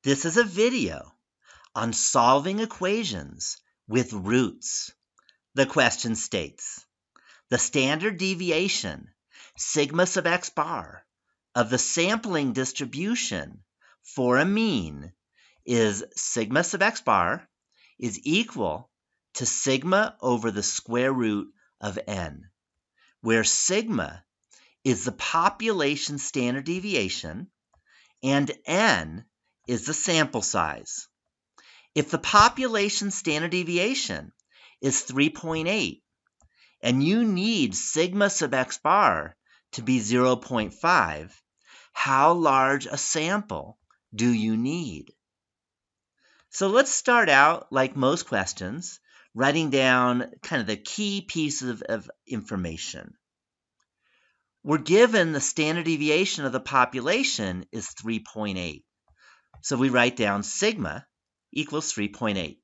This is a video on solving equations with roots. The question states, the standard deviation, sigma sub x bar, of the sampling distribution for a mean is sigma sub x bar is equal to sigma over the square root of n, where sigma is the population standard deviation and n is the sample size. If the population standard deviation is 3.8 and you need sigma sub x bar to be 0.5, how large a sample do you need? So let's start out, like most questions, writing down kind of the key pieces of information. We're given the standard deviation of the population is 3.8. So we write down sigma equals 3.8.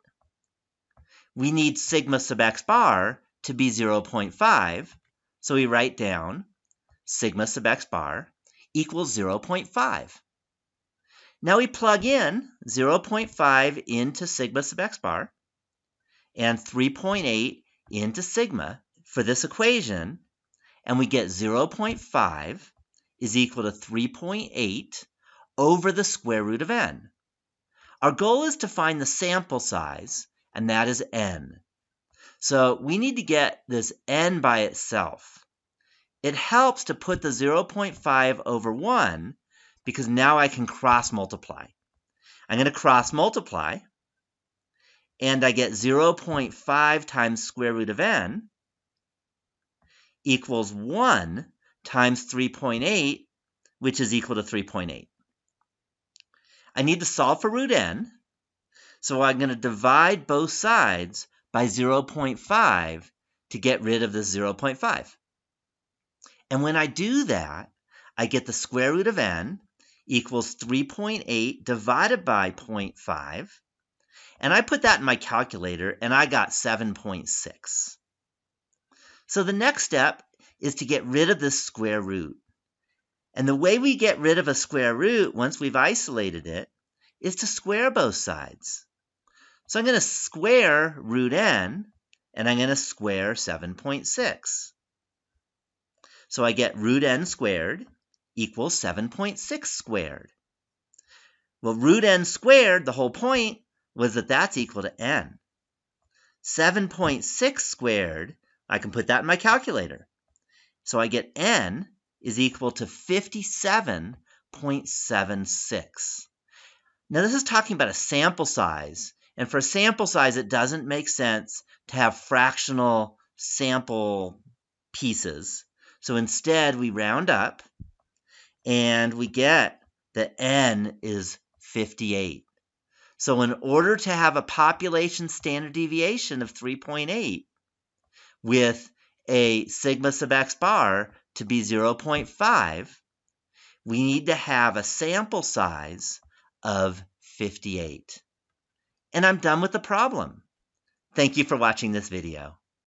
We need sigma sub x bar to be 0.5. So we write down sigma sub x bar equals 0.5. Now we plug in 0.5 into sigma sub x bar and 3.8 into sigma for this equation, and we get 0.5 is equal to 3.8 over the square root of n. Our goal is to find the sample size, and that is n. So we need to get this n by itself. It helps to put the 0.5 over 1 because now I can cross multiply. I'm going to cross multiply, and I get 0.5 times square root of n equals 1 times 3.8, which is equal to 3.8. I need to solve for root n, so I'm going to divide both sides by 0.5 to get rid of this 0.5. And when I do that, I get the square root of n equals 3.8 divided by 0.5, and I put that in my calculator, and I got 7.6. So the next step is to get rid of this square root. And the way we get rid of a square root once we've isolated it is to square both sides. So I'm going to square root n, and I'm going to square 7.6. So I get root n squared equals 7.6 squared. Well, root n squared, the whole point was that that's equal to n. 7.6 squared, I can put that in my calculator. So I get n is equal to 57.76. Now this is talking about a sample size, and for a sample size it doesn't make sense to have fractional sample pieces. So instead we round up, and we get that n is 58. So in order to have a population standard deviation of 3.8 with a sigma sub x bar to be 0.5, we need to have a sample size of 58. And I'm done with the problem. Thank you for watching this video.